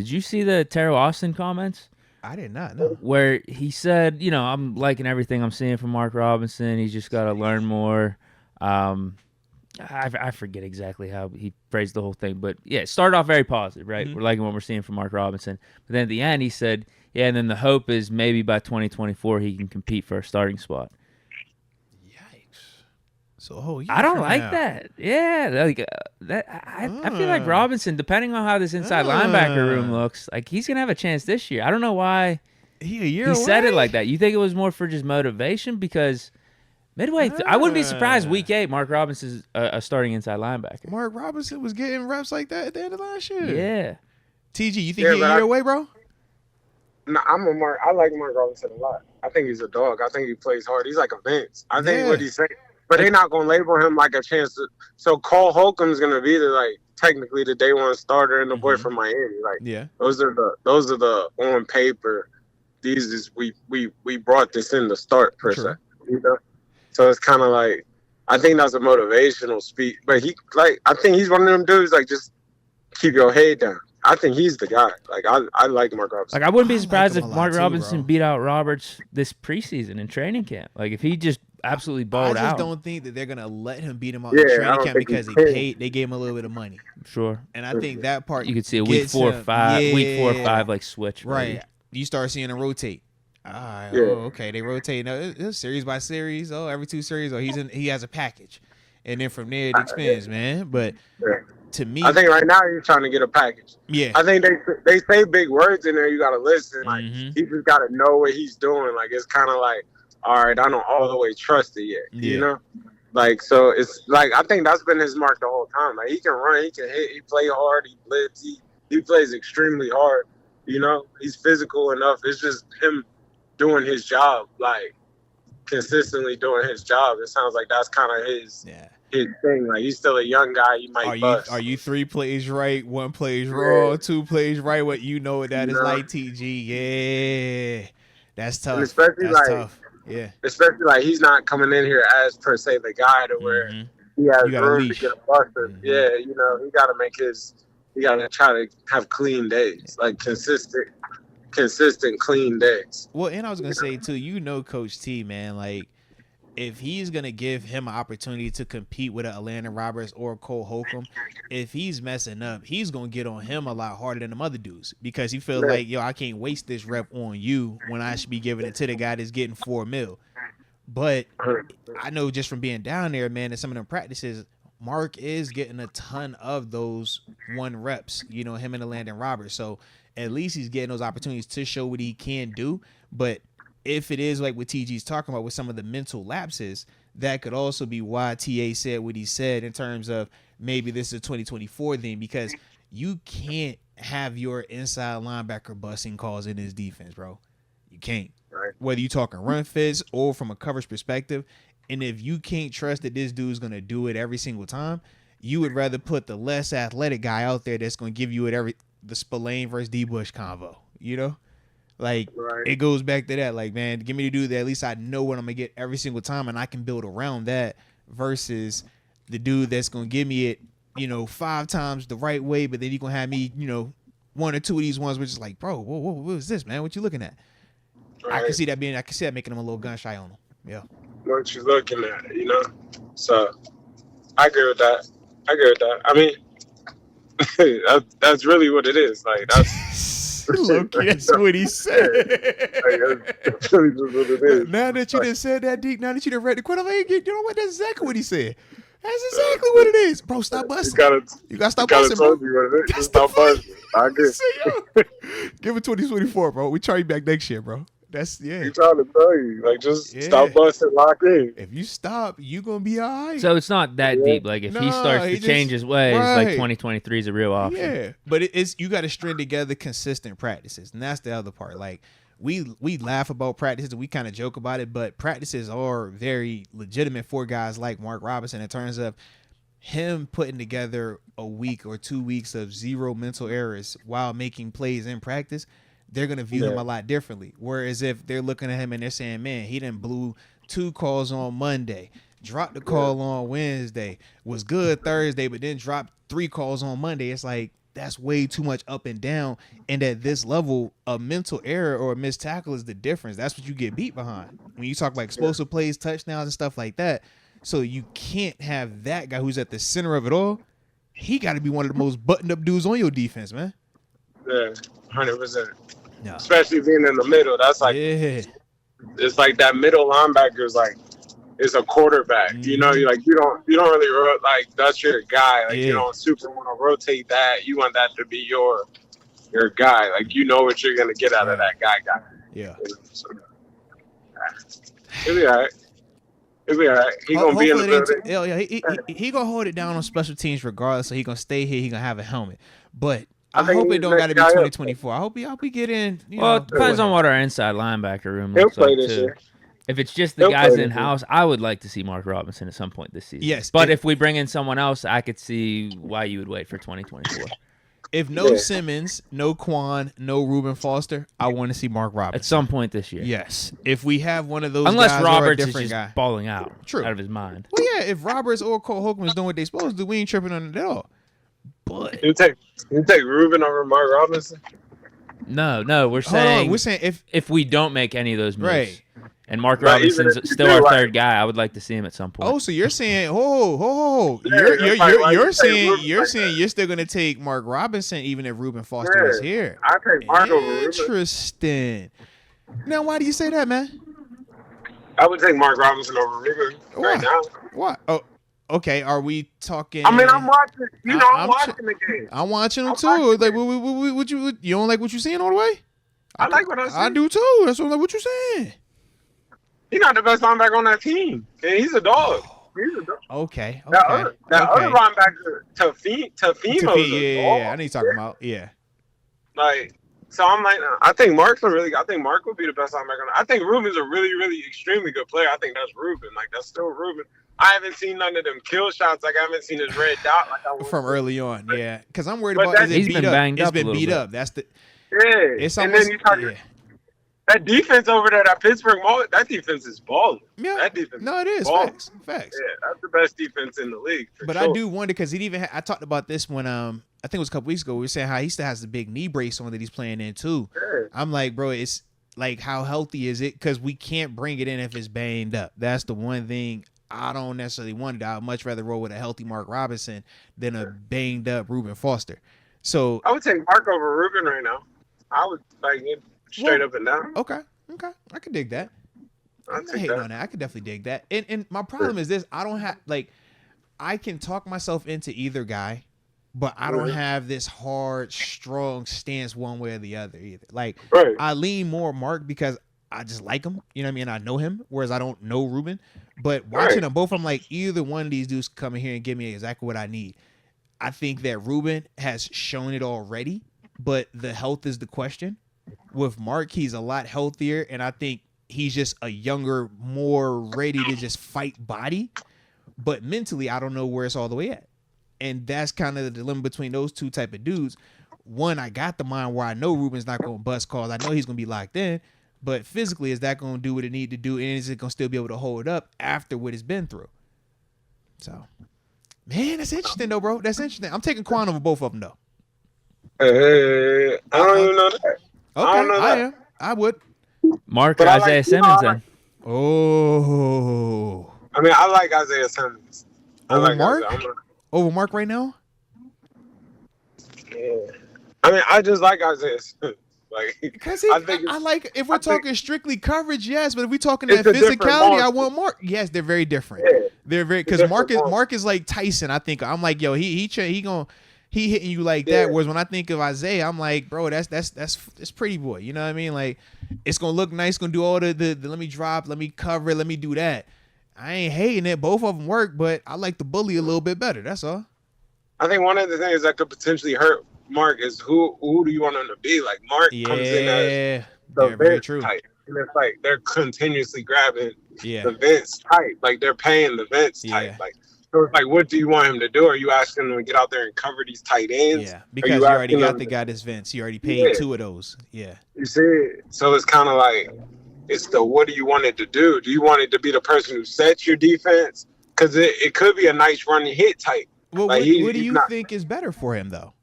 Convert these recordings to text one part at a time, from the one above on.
did you see the Teryl Austin comments? I did not know. Where he said, I'm liking everything I'm seeing from Mark Robinson. He's just got to learn more. I forget exactly how he phrased the whole thing, but yeah, it started off very positive, right? Mm-hmm. We're liking what we're seeing from Mark Robinson. But then at the end, he said, yeah, and then the hope is maybe by 2024 he can compete for a starting spot. Yikes. So a whole year I don't from like now. that. Yeah, I feel like Robinson, depending on how this inside linebacker room looks, like he's gonna have a chance this year. I don't know why He said it like that. You think it was more for just motivation? Because midway, I wouldn't be surprised week 8, Mark Robinson's a starting inside linebacker. Mark Robinson was getting reps like that at the end of last year. Yeah. TG, you think he's a year away, bro? No, I like Mark Robinson a lot. I think he's a dog. I think he plays hard. He's like a Vince. I think what he's saying. But they're not going to label him like a chance to. So Cole Holcomb's going to be technically the day one starter and the boy from Miami. Those are the on paper. These is we brought this in to start per se. So it's kind of like, I think that's a motivational speech. But I think he's one of them dudes just keep your head down. I think he's the guy. I like Mark Robinson. I wouldn't be surprised if Mark Robinson beat out Roberts this preseason in training camp. If he just absolutely balled out. I just don't think that they're gonna let him beat him out in training camp because they gave him a little bit of money. Sure. And I think that part you could see a week 4 or 5 switch. Right. Maybe. You start seeing him rotate. Okay. They rotate. No, it's series by series. Every 2 series. He has a package, and then from there it expands, man. But to me, I think right now he's trying to get a package. Yeah. I think they say big words in there. You got to listen. He just got to know what he's doing. It's kind of like, all right, I don't all the way trust it yet. Yeah. You know? So it's I think that's been his mark the whole time. He can run, he can hit, he play hard, he blitz, he plays extremely hard. He's physical enough. It's just him doing his job, consistently doing his job. It sounds like that's kind of his thing. He's still a young guy. You might bust. Are you 3 plays right, 1 plays wrong, 2 plays right? What what that is like, TG? Yeah, that's tough. And especially tough. Yeah, especially he's not coming in here as per se the guy to where he has room to get a buster. Mm-hmm. Yeah, he got to he got to try to have clean days, consistent clean days. Well, and I was gonna say too, Coach T, man, if he's gonna give him an opportunity to compete with an Atlanta Roberts or Cole Holcomb, if he's messing up, he's gonna get on him a lot harder than them other dudes because he feels I can't waste this rep on you when I should be giving it to the guy that's getting $4 million. But I know just from being down there, man, in some of them practices, Mark is getting a ton of those 1 reps, him and Landon Roberts. So at least he's getting those opportunities to show what he can do. But if it is like what TG's talking about with some of the mental lapses, that could also be why TA said what he said in terms of maybe this is a 2024 thing, because you can't have your inside linebacker busting calls in this defense, bro. You can't. Right. Whether you're talking run fits or from a coverage perspective. And if you can't trust that this dude's going to do it every single time, you would rather put the less athletic guy out there that's going to give you it the Spillane versus D. Bush convo, It goes back to that. Man, give me the dude that at least I know what I'm going to get every single time and I can build around that versus the dude that's going to give me it, 5 times the right way, but then he's going to have me, 1 or 2 of these ones which is bro, what is this, man? What you looking at? Right. I can see that making him a little gun shy on him. Yeah. What you looking at, So I agree with that. I mean, that's really what it is. That's low-key, that's what he said. That's really just what it is. Now that you done said that, Deke, now that you done read the quote, you know what? That's exactly what he said. That's exactly what it is. Bro, stop busting. You gotta stop busting, bro. Stop busting. I agree. Give it 2024, bro. We try you back next year, bro. That's He's trying to tell you, just stop busting, lock in. If you stop, you gonna be all right. So it's not that deep. If he starts to change his ways, 2023 is a real option. Yeah, but it's you got to string together consistent practices, and that's the other part. We laugh about practices, we kind of joke about it, but practices are very legitimate for guys like Mark Robinson in terms of him putting together a week or 2 weeks of 0 mental errors while making plays in practice. They're going to view him a lot differently. Whereas if they're looking at him and they're saying, man, he done blew 2 calls on Monday, dropped the call on Wednesday, was good Thursday, but then dropped 3 calls on Monday. It's that's way too much up and down. And at this level, a mental error or a missed tackle is the difference. That's what you get beat behind. When you talk about explosive plays, touchdowns, and stuff like that. So you can't have that guy who's at the center of it all. He got to be one of the most buttoned-up dudes on your defense, man. Yeah, 100%. Yeah. Especially being in the middle. That's like, it's like that middle linebacker is like, it's a quarterback. Mm-hmm. You know, you don't really like that's your guy. Like you don't super want to rotate that. You want that to be your guy. Like you know what you're gonna get out of that guy. Yeah. So, it'll be all right. It'll be all right. He gonna be in the building. He gonna hold it down on special teams regardless. So he gonna stay here. He gonna have a helmet. But I hope it don't got to be 2024. I hope we get in. It depends on what our inside linebacker room He'll looks play like this too. year. If it's just the guys in house, I would like to see Mark Robinson at some point this season. Yes, but if we bring in someone else, I could see why you would wait for 2024. If no Simmons, no Quan, no Reuben Foster, I want to see Mark Robinson at some point this year. Yes, if we have one of those, unless guys Roberts or a is just guy. balling out, out of his mind. Well, yeah, if Roberts or Cole Holcomb is doing what they supposed to do, we ain't tripping on it at all. But you take Reuben over Mark Robinson. No, we're saying if we don't make any of those moves, right? And Mark Robinson's still our third guy. I would like to see him at some point. Oh, so you're saying, you're saying you're still gonna take Mark Robinson even if Reuben Foster is here. I take Mark over Reuben. Interesting. Now, why do you say that, man? I would take Mark Robinson over Reuben right now. What? Oh, okay. Are we talking? I mean, I'm watching. I'm watching the game. I'm watching them too. Like, what you don't like what you seeing all the way? I like what I see. I do too. That's what you're saying. He's not the best linebacker on that team. And he's a dog. He's a dog. Okay. That other linebacker, Tafimo. Yeah. I need to talk about. Yeah. Like, so I'm like, I think Mark would be the best linebacker. I think Reuben's a really, really extremely good player. I think that's Reuben. Like, that's still Reuben. I haven't seen none of them kill shots. Like, I haven't seen his red dot. Like from early on. Yeah. Because I'm worried about he's been banged up. It's been beat up. That's the. Yeah. It's and almost, then you talk. Yeah. That defense over there, that Pittsburgh Mall, that defense is balling. Yeah. That defense. No, it is. Facts. Yeah, that's the best defense in the league. But sure. I do wonder because I talked about this when I think it was a couple weeks ago. We were saying how he still has the big knee brace on that he's playing in too. Yeah. I'm like, bro, it's like how healthy is it? Because we can't bring it in if it's banged up. That's the one thing I don't necessarily want. I'd much rather roll with a healthy Mark Robinson than a banged up Reuben Foster. So I would take Mark over Reuben right now. I would like it straight up and down. Okay, I could dig that. I'm not hating on that. I could definitely dig that. And my problem is this: I don't have I can talk myself into either guy, but I don't have this hard, strong stance one way or the other either. Like I lean more Mark because I just like him. You know what I mean? I know him, whereas I don't know Reuben. But watching them both, I'm like, either one of these dudes come in here and give me exactly what I need. I think that Reuben has shown it already, but the health is the question. With Mark, he's a lot healthier, and I think he's just a younger, more ready to just fight body. But mentally, I don't know where it's all the way at. And that's kind of the dilemma between those two type of dudes. One, I got the mind where I know Reuben's not going to bust calls. I know he's going to be locked in. But physically, is that going to do what it need to do? And is it going to still be able to hold up after what it's been through? So, man, that's interesting, though, bro. That's interesting. I'm taking Quan over both of them, though. I don't even know that. Okay, I don't know that. am. I would. Mark Isaiah Simmons, then. Oh. I mean, I like Isaiah Simmons. Over Mark? Over Mark right now? Yeah. I mean, I just like Isaiah Simmons. Because I like, if we're talking strictly coverage, yes, but if we're talking that physicality, I want Mark. Yes, they're very different. Yeah. They're very, because Mark is like Tyson. I think I'm like, yo, he hitting you like that. Whereas when I think of Isaiah, I'm like, bro, that's pretty boy. You know what I mean? Like, it's gonna look nice, gonna do all the let me drop, let me cover, let me do that. I ain't hating it. Both of them work, but I like the bully a little bit better. That's all. I think one of the things that could potentially hurt Mark is who do you want him to be? Like Mark comes in as the Vince type. And it's like they're continuously grabbing the Vince type. Like they're paying the Vince type. Like, so it's like, what do you want him to do? Are you asking him to get out there and cover these tight ends? Yeah, because you already got the guy that's Vince. You already paid two of those. Yeah. You see, so it's kind of like, it's the what do you want it to do? Do you want it to be the person who sets your defense? Because it could be a nice run and hit type. Well, like what do you think is better for him, though?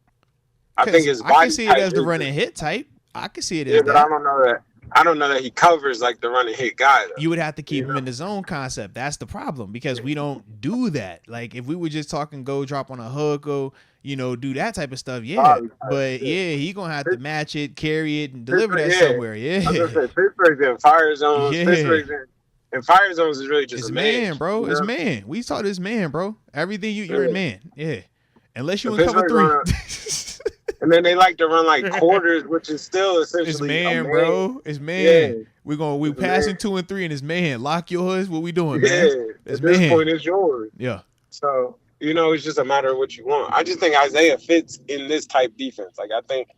I think his body. I can see it type as the is- run and hit type. I can see it Yeah, as but that. I don't know that. I don't know that he covers like the run and hit guy. Though. You would have to keep him in the zone concept. That's the problem because we don't do that. Like if we were just talking go drop on a hook or do that type of stuff, yeah. But yeah, he gonna have to match it, carry it, and deliver that somewhere. Yeah. I was gonna say Pittsburgh's in fire zones. Yeah. Pittsburgh's in fire zones is really just It's a man, bro. you It's know? man. We saw this man, bro. Everything you're a man. Yeah. Unless you The in cover Pittsburgh's 3. And then they like to run like quarters, which is still essentially It's a man, man. bro. It's man. Yeah. We It's passing man. 2 and 3 and it's man. Lock yours. What we doing, Yeah, man? It's at this man. point, it's yours. Yeah. So, it's just a matter of what you want. I just think Isaiah fits in this type defense. Like, I think,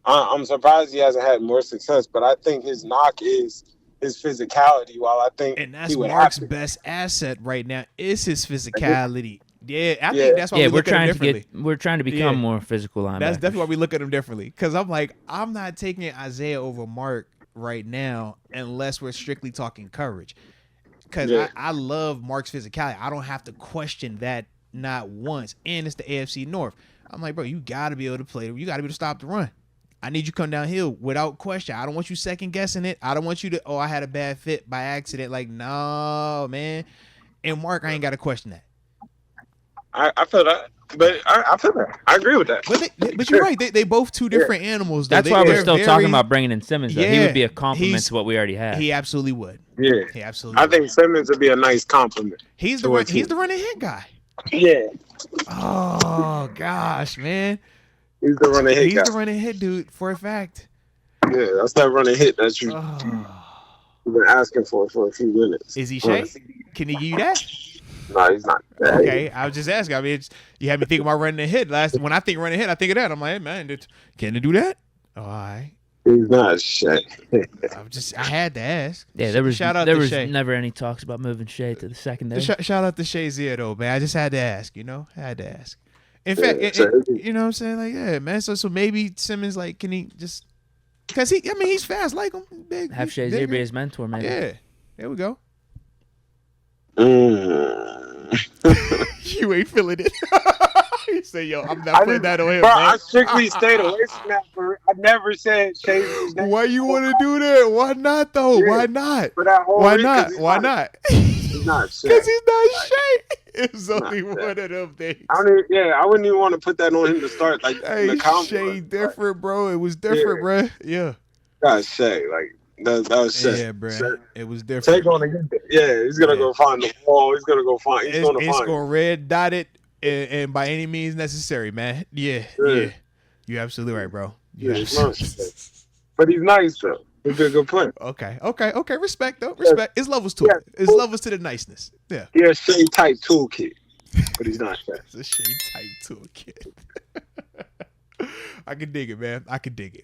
I'm surprised he hasn't had more success, but I think his knock is his physicality. While I think And that's he would Mark's have to. best asset right now is his physicality. Yeah, I think that's why Yeah, we we're look at him trying to differently. we're trying to become Yeah. more physical linebackers. That's definitely why we look at him differently. Because I'm like, I'm not taking Isaiah over Mark right now unless we're strictly talking coverage. Because I love Mark's physicality. I don't have to question that not once. And it's the AFC North. I'm like, bro, you got to be able to play. You got to be able to stop the run. I need you to come downhill without question. I don't want you second guessing it. I don't want you to, I had a bad fit by accident. Like, no, man. And Mark, I ain't got to question that. I feel that. But I feel that. I agree with that. But you're right. They both two different animals. Though. That's why we're still talking about bringing in Simmons. Though. He Yeah, would be a compliment he's- to what we already have. He absolutely would. Yeah. He absolutely I would. think Simmons would be a nice compliment. He's to the a run, team. he's the running hit guy. Yeah. Oh gosh, man. He's the running hit He's guy. the running hit dude for a fact. Yeah, that's that running hit that you've Oh. been asking for a few minutes. Is he Shay? Can he give you that? No, he's not. Okay, I was just asking. I mean, you had me thinking about running a hit. When I think running a hit, I think of that. I'm like, hey, man, can they do that? All right. He's not Shay. I had to ask. Yeah, there was shout out there to was Shay. never any talks about moving Shea to the secondary. Shout out to Shay Zia though, man. I just had to ask. Had to ask. In fact, you know what I'm saying? Like, yeah, man. So maybe Simmons, like, can he just? Because he's fast like him. Big, Have Shea bigger. be his mentor, maybe. Yeah. There we go. You ain't feeling it. You say, yo, I'm not putting that on him, bro, man. I strictly stayed away from that. I never said Shay's name. Why you want to do that? Why not, though? Yeah. Why not? For that whole Why reason, not? 'cause Why not? He's not Shay. Because he's not Shay. It's only Not one of them things. I wouldn't even want to put that on him to start. Like Hey, the combo. Shay different, bro. It was different, bro. Yeah. That's Shay. Like that was Shay. Yeah, bro. Shay. It was different. Take on again. Yeah, he's gonna go find the ball. He's gonna go find. He's gonna It's find. going red dotted and by any means necessary, man. Yeah. You're absolutely right, bro. Yeah, it's not Shay. But he's nice though. He's a good player. Okay. Respect though. Respect. It's levels to it. It's levels to the niceness. Yeah. He a Shay type toolkit, but he's not Shay. It's a shade type toolkit. I can dig it, man. I can dig it.